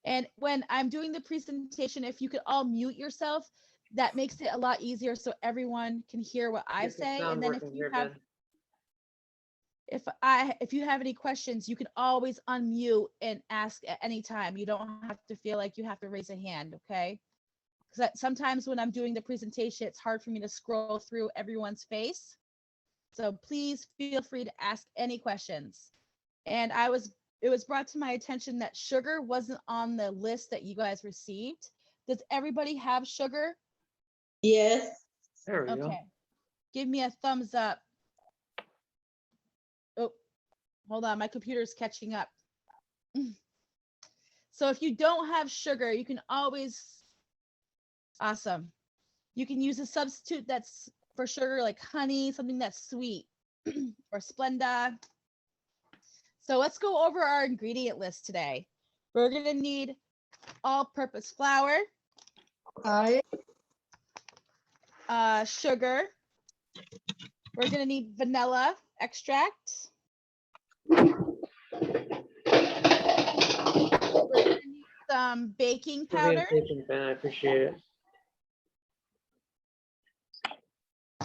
And when I'm doing the presentation, if you could all mute yourself, that makes it a lot easier so everyone can hear what I say. And then if you have any questions, you can always unmute and ask at any time. You don't have to feel like you have to raise a hand, okay? Because sometimes when I'm doing the presentation, it's hard for me to scroll through everyone's face. So please feel free to ask any questions. And it was brought to my attention that sugar wasn't on the list that you guys received. Does everybody have sugar? Yes. There we go. Okay. Give me a thumbs up. Oh, hold on. My computer's catching up. So if you don't have sugar, you can always, awesome. You can use a substitute that's for sugar, like honey, something that's sweet, or Splenda. So let's go over our ingredient list today. We're gonna need all-purpose flour, sugar. We're gonna need vanilla extract. We're gonna need some baking powder. I appreciate it.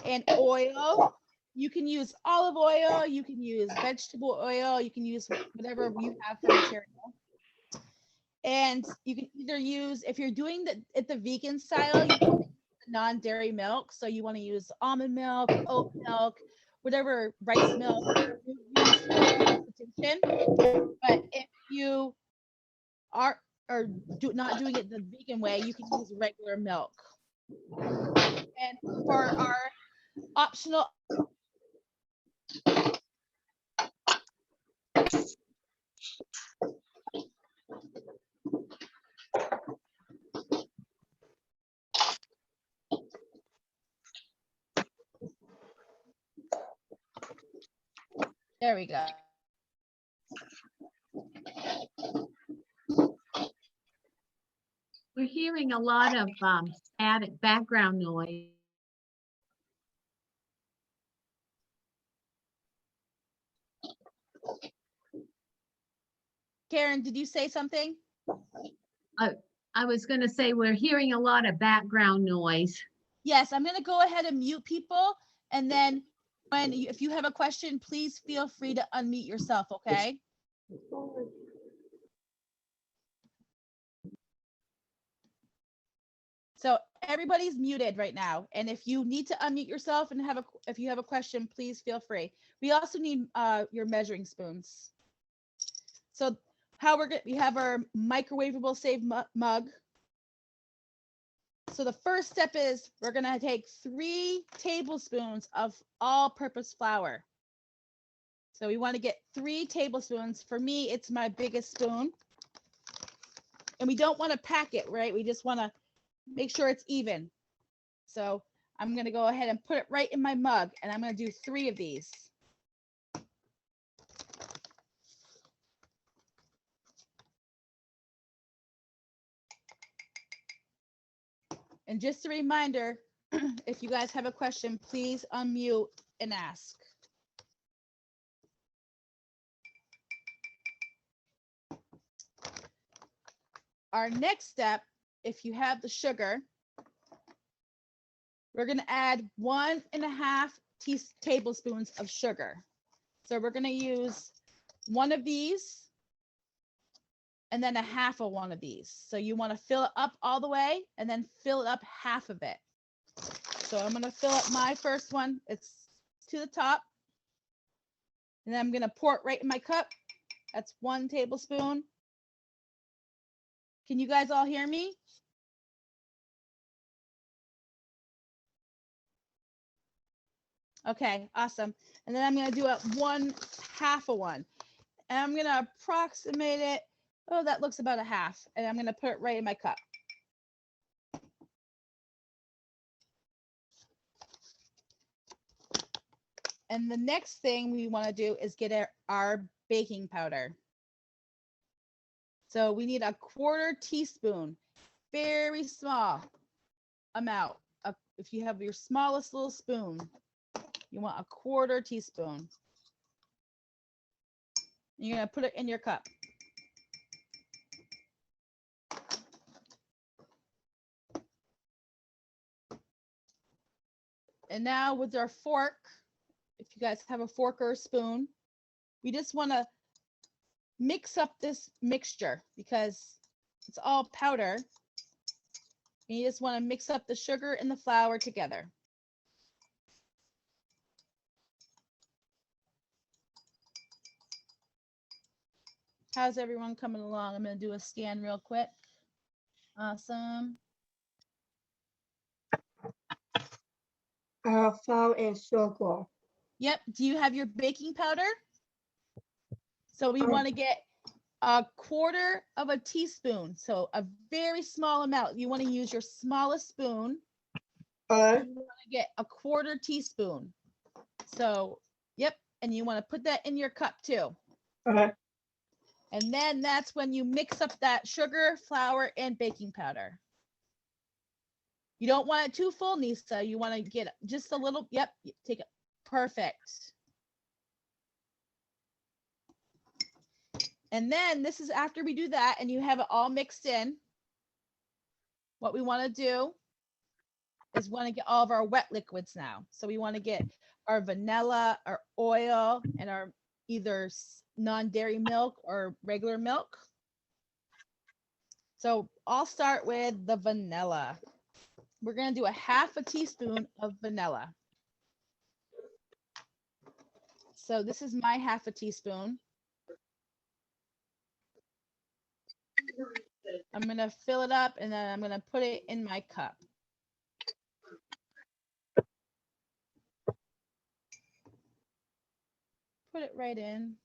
And oil. You can use olive oil, you can use vegetable oil, you can use whatever you have for material. And you can either use, if you're doing the vegan style, you can use non-dairy milk. So you want to use almond milk, oat milk, whatever rice milk you use for substitution. But if you are not doing it the vegan way, you can use regular milk. And for our optional there we go. We're hearing a lot of static background noise. Karen, did you say something? I was going to say we're hearing a lot of background noise. Yes, I'm going to go ahead and mute people. And then if you have a question, please feel free to unmute yourself, okay? So everybody's muted right now. And if you need to unmute yourself and if you have a question, please feel free. We also need your measuring spoons. So we have our microwavable safe mug. So the first step is we're gonna take 3 tablespoons of all-purpose flour. So we want to get 3 tablespoons. For me, it's my biggest spoon. And we don't want to pack it, right? We just want to make sure it's even. So I'm going to go ahead and put it right in my mug, and I'm going to do 3 of these. And just a reminder, if you guys have a question, please unmute and ask. Our next step, if you have the sugar, we're going to add 1.5 tablespoons of sugar. So we're going to use 1 of these and then 1/2 of 1 of these. So you want to fill it up all the way and then fill it up half of it. So I'm going to fill up my first one. It's to the top. And then I'm going to pour it right in my cup. That's 1 tablespoon. Can you guys all hear me? Okay, awesome. And then I'm going to do it 1/2 of 1. And I'm going to approximate it. Oh, that looks about 1/2. And I'm going to put it right in my cup. And the next thing we want to do is get our baking powder. So we need 1/4 teaspoon, very small amount. If you have your smallest little spoon, you want 1/4 teaspoon. You're going to put it in your cup. And now with our fork, if you guys have a fork or a spoon, we just want to mix up this mixture because it's all powder. And you just want to mix up the sugar and the flour together. How's everyone coming along? I'm going to do a scan real quick. Awesome. Flour and sugar. Yep. Do you have your baking powder? So we Um, want to get a quarter of a teaspoon. So a very small amount. You want to use your smallest spoon. You want to get a quarter teaspoon. So, yep. And you want to put that in your cup too. And then that's when you mix up that sugar, flour, and baking powder. You don't want it too full, Nisa. You want to get just a little. Yep. Take it. Perfect. And then this is after we do that and you have it all mixed in. What we want to do is want to get all of our wet liquids now. So we want to get our vanilla, our oil, and our either non-dairy milk or regular milk. So I'll start with the vanilla. We're going to do a half a teaspoon of vanilla. So this is my half a teaspoon. I'm going to fill it up and then I'm going to put it in my cup. Put it right in.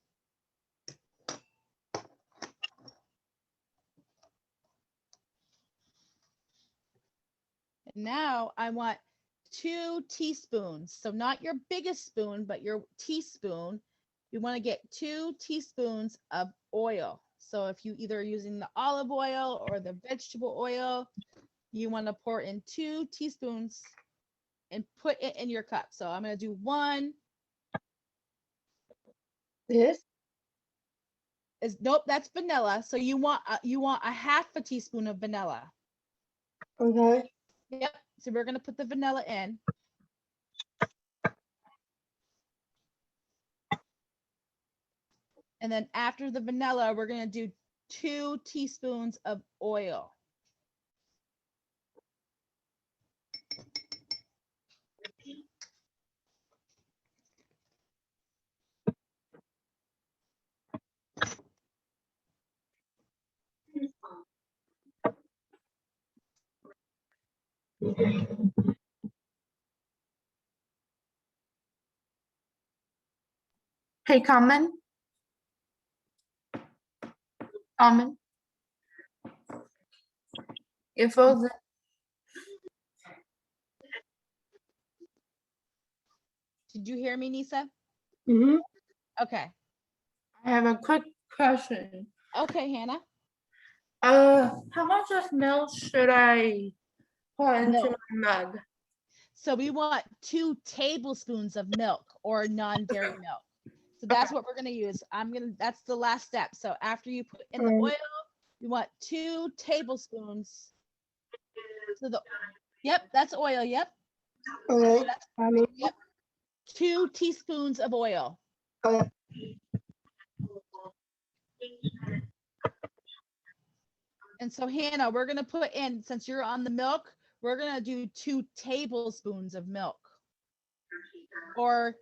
And now I want 2 teaspoons. So not your biggest spoon, but your teaspoon. You want to get 2 teaspoons of oil. So if you either are using the olive oil or the vegetable oil, you want to pour in 2 teaspoons and put it in your cup. So I'm going to do 1. This? Nope, that's vanilla. So you want a half a teaspoon of vanilla. Okay. Yep. So we're going to put the vanilla in. And then after the vanilla, we're going to do 2 teaspoons of oil. Hey, Carmen. Carmen. If frozen. Did you hear me, Nisa? Mm-hmm. Okay. I have a quick question. Okay, Hannah. How much of milk should I pour into Milk. my mug? So we want 2 tablespoons of milk or non-dairy milk. So that's what we're going to use. That's the last step. So after you put in the oil, you want 2 tablespoons. So yep, that's oil. Yep. Okay. Yep. 2 teaspoons of oil. And so Hannah, we're going to put in, since you're on the milk, we're going to do 2 tablespoons of milk or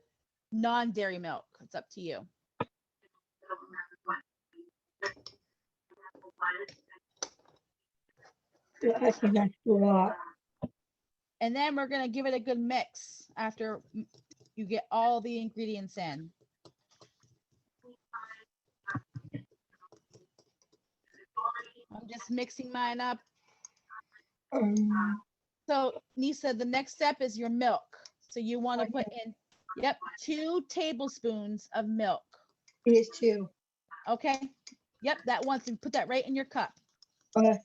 non-dairy milk. It's up to you. I think that's a lot. And then we're going to give it a good mix after you get all the ingredients in. I'm just mixing mine up. So Nisa, the next step is your milk. So you want to put in, yep, 2 tablespoons of milk. It's 2. Okay. Yep, that one. So put that right in your cup. Okay.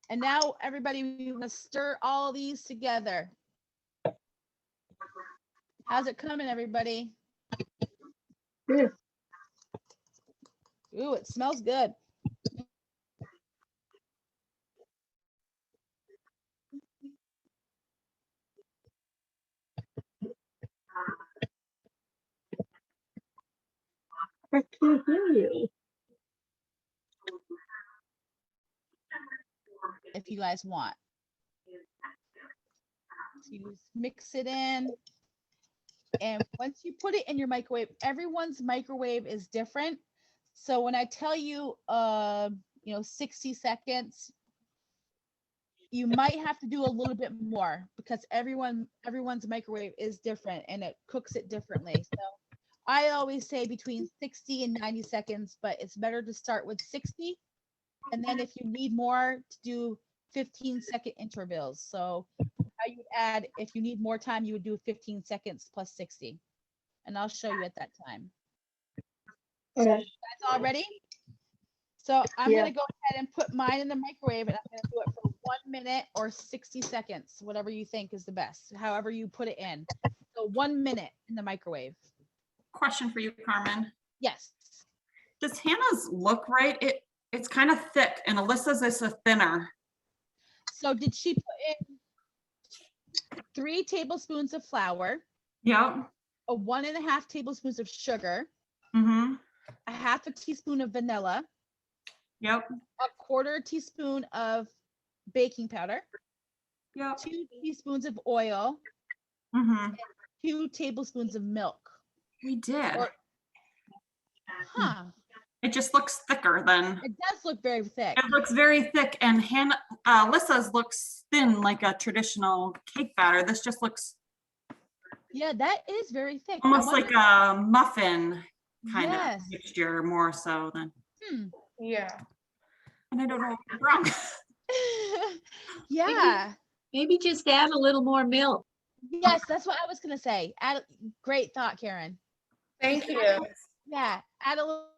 And now everybody, we want to stir all these together. How's it coming, everybody? Good. Ooh, it smells good. I can't hear you. if you guys want. So you just mix it in. And once you put it in your microwave, everyone's microwave is different. So when I tell you, 60 seconds, you might have to do a little bit more because everyone's microwave is different and it cooks it differently. So I always say between 60 and 90 seconds, but it's better to start with 60. And then if you need more, to do 15-second intervals. So how you would add, if you need more time, you would do 15 seconds plus 60. And I'll show you at that time. Okay. That's all ready? So I'm Yeah. gonna go ahead and put mine in the microwave and I'm gonna do it for 1 minute or 60 seconds, whatever you think is the best, however you put it in. So 1 minute in the microwave. Question for you, Carmen. Yes. Does Hannah's look right? It's kind of thick and Alyssa's is a thinner. So did she put in 3 tablespoons of flour, Yep. a 1.5 tablespoons of sugar, Mm-hmm. a 1/2 teaspoon of vanilla, Yep. a 1/4 teaspoon of baking powder, Yep. 2 teaspoons of oil, Mm-hmm. 2 tablespoons of milk. We did. Or- Huh, It just looks thicker than. it does look very thick. It looks very thick, and Alyssa's looks thin like a traditional cake batter. This just looks Yeah, that is very thick. I almost wonder- like a muffin kind Yes. of mixture, more so than. Yeah. And I don't know what's wrong. Yeah. Maybe just add a little more milk. Yes, that's what I was gonna say. Great thought, Karen. Thank you. Yeah, add a little.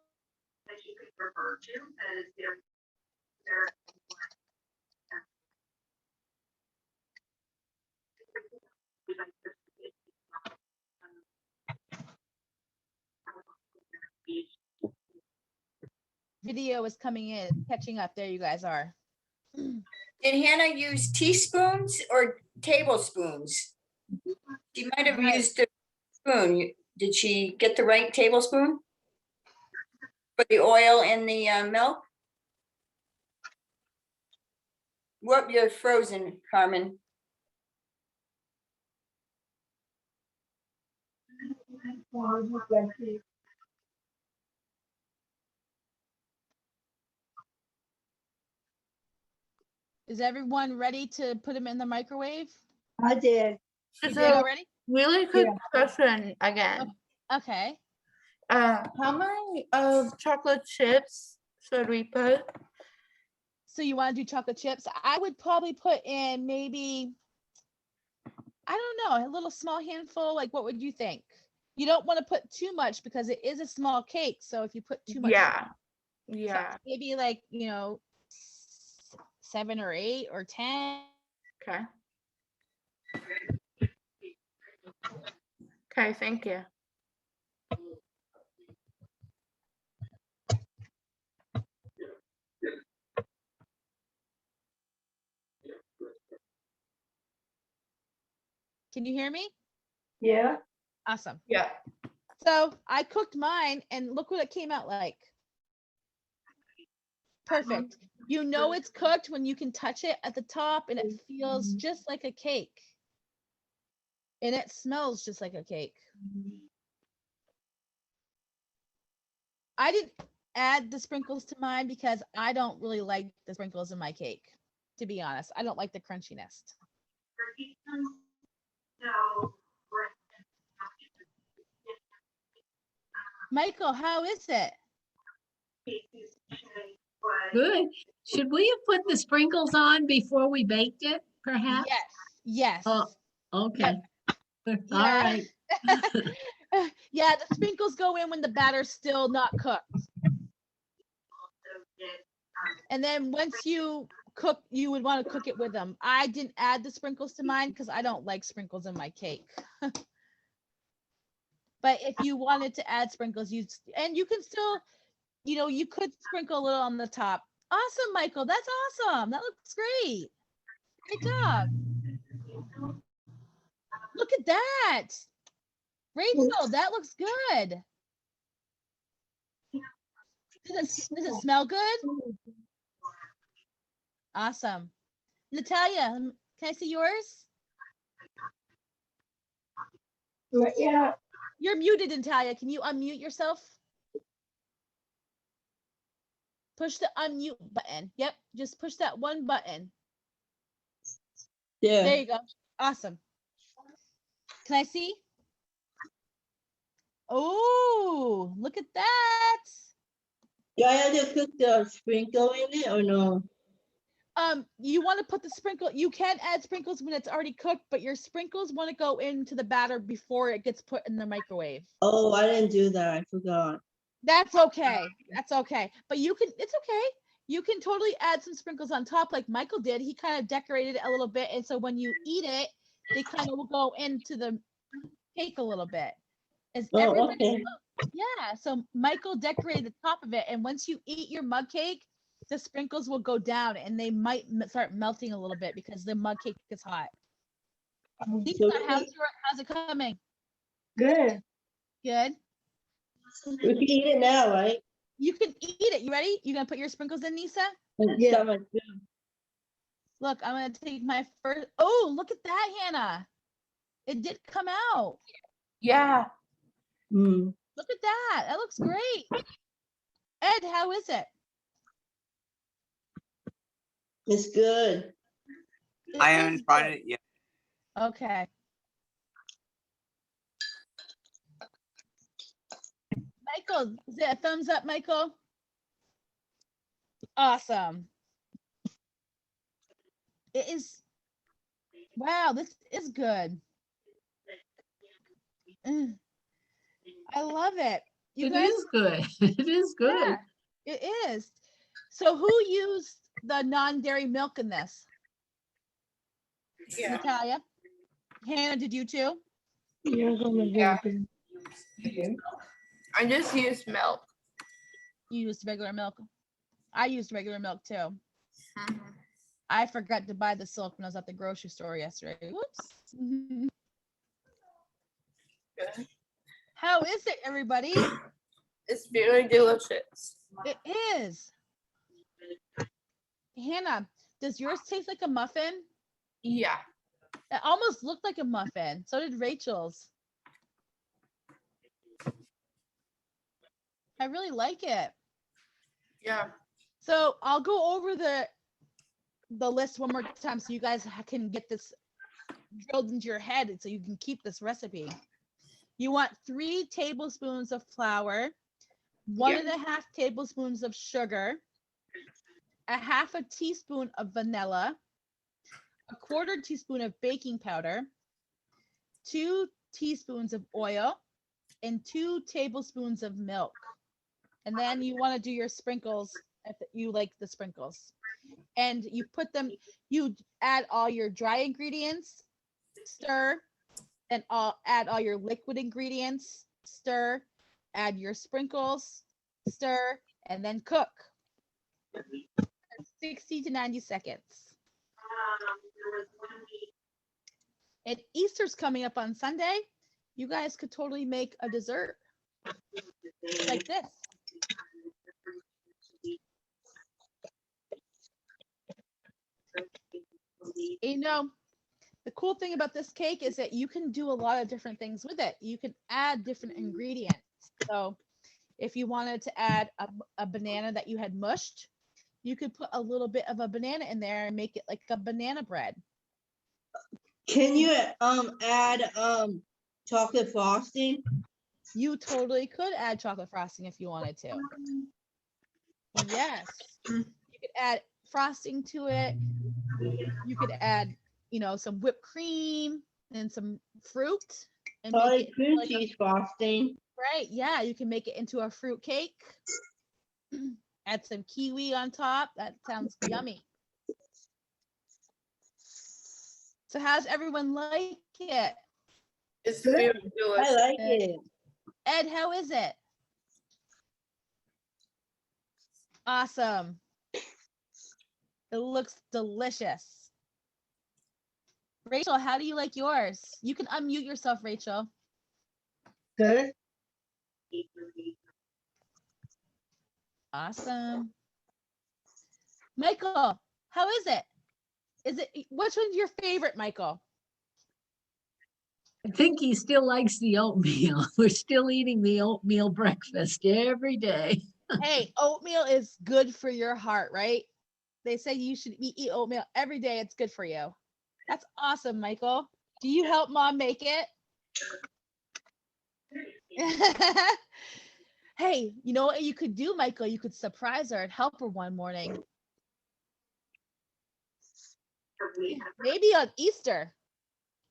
Video is coming in, catching up. There you guys are. Did Hannah use teaspoons or tablespoons? She might have Right. used a spoon. Did she get the right tablespoon? For the oil and the milk? What, you're frozen, Carmen? Is everyone ready to put them in the microwave? I did. You It's did a already? really good Yeah. question again. Okay. How many of chocolate chips should we put? So you want to do chocolate chips? I would probably put in maybe, I don't know, a little small handful. Like, what would you think? You don't want to put too much because it is a small cake. So if you put too much, so maybe like, 7 or 8 or 10. Okay. Okay, thank you. Can you hear me? Yeah. Awesome. Yeah. So I cooked mine and look what it came out like. Perfect. You know it's cooked when you can touch it at the top and it feels just like a cake. And it smells just like a cake. I didn't add the sprinkles to mine because I don't really like the sprinkles in my cake. To be honest, I don't like the crunchiness. Michael, how is it? Good. Should we have put the sprinkles on before we baked it, perhaps? Yes. Oh, okay. All Yeah. right. Yeah, the sprinkles go in when the batter's still not cooked. And then once you cook, you would want to cook it with them. I didn't add the sprinkles to mine because I don't like sprinkles in my cake. But if you wanted to add sprinkles, you can still, you could sprinkle a little on the top. Awesome, Michael. That's awesome. That looks great. Great job. Look at that. Rachel, that looks good. Does it smell good? Awesome. Natalia, can I see yours? Yeah. You're muted, Natalia. Can you unmute yourself? Push the unmute button. Yep, just push that one button. There Yeah. you go. Awesome. Can I see? Oh, look at that. Do I have to put the sprinkle in it or no? You want to put the sprinkle, you can add sprinkles when it's already cooked, but your sprinkles want to go into the batter before it gets put in the microwave. Oh, I didn't do that. I forgot. That's okay. That's okay. But you can, it's okay. You can totally add some sprinkles on top like Michael did. He kind of decorated it a little bit. And so when you eat it, they kind of will go into the cake a little bit. Is Oh, everybody, okay. yeah. So Michael decorated the top of it. And once you eat your mug cake, the sprinkles will go down and they might start melting a little bit because the mug cake is hot. Lisa, So how's it coming? good. Good. We can eat it now, right? You can eat it. You ready? You gonna put your sprinkles in, Nisa? Yeah. Look, I'm gonna take my first. Oh, look at that, Hannah. It did come out. Yeah. Mm. Look at that. That looks great. Ed, how is it? It's good. I It is haven't tried good. it yet. Okay. Michael, is it a thumbs up, Michael? Awesome. It is. Wow, this is good. Mm, I love it. You It guys, is good. It is good. yeah, it is. So who used the non-dairy milk in this? Yeah. Natalia? Hannah, did you too? Yeah. I just used milk. You used regular milk. I used regular milk too. I forgot to buy the silk when I was at the grocery store yesterday. Whoops. Good. How is it, everybody? It's very delicious. It is. Hannah, does yours taste like a muffin? Yeah. It almost looked like a muffin. So did Rachel's. I really like it. Yeah. So I'll go over the list one more time so you guys can get this drilled into your head so you can keep this recipe. You want 3 tablespoons of flour, 1.5 tablespoons of sugar, 1/2 teaspoon of vanilla, 1/4 teaspoon of baking powder, 2 teaspoons of oil, and 2 tablespoons of milk. And then you want to do your sprinkles if you like the sprinkles. And you put them, you add all your dry ingredients, stir, and add all your liquid ingredients, stir, add your sprinkles, stir, and then cook. 60 to 90 seconds. And Easter's coming up on Sunday. You guys could totally make a dessert like this. You know, the cool thing about this cake is that you can do a lot of different things with it. You can add different ingredients. So if you wanted to add a banana that you had mushed, you could put a little bit of a banana in there and make it like a banana bread. Can you add chocolate frosting? You totally could add chocolate frosting if you wanted to. Yes. You could add frosting to it. You could add, you know, some whipped cream and some fruit and make it Cream like cheese frosting. right. Yeah, you can make it into a fruit cake. Add some kiwi on top. That sounds yummy. So how's everyone like it? It's very delicious. I like it. Ed, how is it? Awesome. It looks delicious. Rachel, how do you like yours? You can unmute yourself, Rachel. Good. Awesome. Michael, how is it? Which one's your favorite, Michael? I think he still likes the oatmeal. We're still eating the oatmeal breakfast every day. Hey, oatmeal is good for your heart, right? They say you should eat oatmeal every day. It's good for you. That's awesome, Michael. Do you help mom make it? Hey, you know what you could do, Michael? You could surprise her and help her one morning. Maybe on Easter.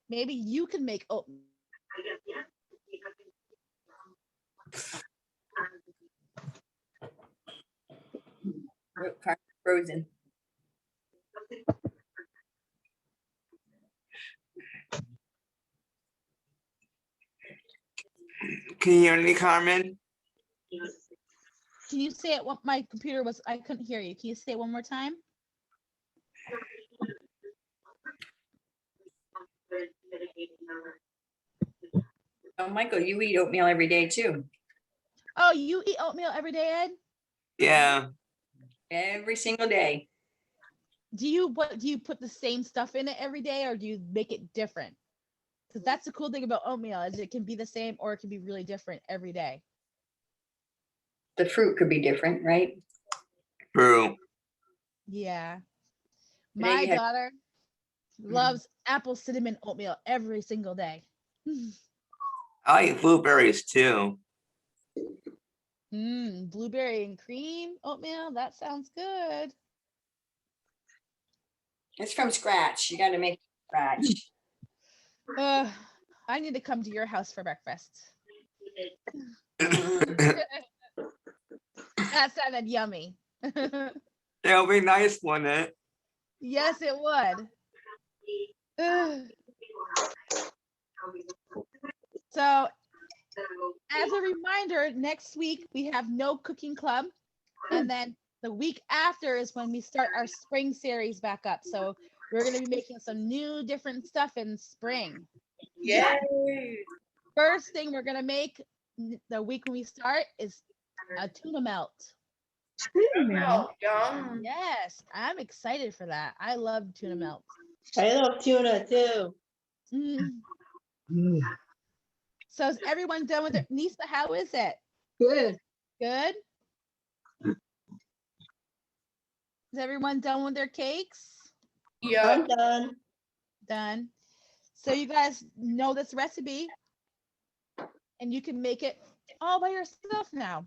Maybe you can make oatmeal. Frozen. Can you hear me, Carmen? Can you say it? What my computer was, I couldn't hear you. Can you say it one more time? Oh, Michael, you eat oatmeal every day too. Oh, you eat oatmeal every day, Ed? Yeah. Every single day. Do you put the same stuff in it every day, or do you make it different? Because that's the cool thing about oatmeal, is it can be the same or it can be really different every day. The fruit could be different, right? True. Yeah. Today My you had- daughter loves apple cinnamon oatmeal every single day. I eat blueberries too. Blueberry and cream oatmeal. That sounds good. It's from scratch. You got to make it from scratch. I need to come to your house for breakfast. That sounded yummy. It'll be nice, wouldn't it? Yes, it would. So, as a reminder, next week we have no cooking club, and then the week after is when we start our spring series back up. So we're going to be making some new different stuff in spring. Yay! First thing we're going to make the week when we start is a tuna melt. Yum. Yes, I'm excited for that. I love tuna melt. I love tuna too. So is everyone done with it? Nisa, how is it? Good. Good? Is everyone done with their cakes? I'm done. Done. So you guys know this recipe and you can make it all by yourself now.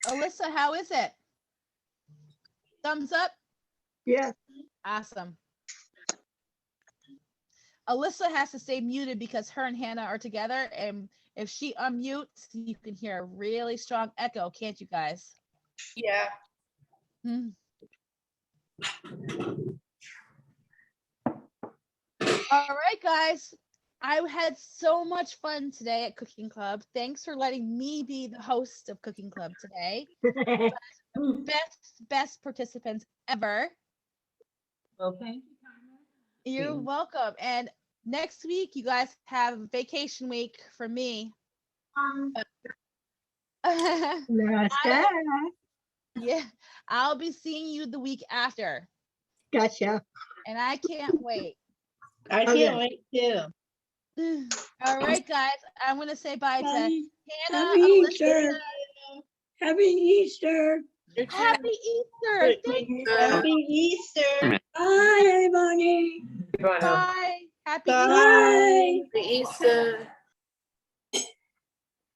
Alyssa, how is it? Thumbs up? Yeah. Awesome. Alyssa has to stay muted because her and Hannah are together, and if she unmutes, you can hear a really strong echo, can't you guys? Yeah. All right, guys. I had so much fun today at Cooking Club. Thanks for letting me be the host of Cooking Club today. Best participants ever. Okay. You're welcome. And next week, you guys have vacation week for me. Yeah, I'll be seeing you the week after. Gotcha. And I can't wait. I can't wait too. All right, guys. I'm going to say bye to Hannah. Happy Alyssa. Easter. Happy Easter. Happy Easter. Thank you. Happy Easter. Bye, everybody. Bye now. Bye. Happy Bye. Easter. Easter.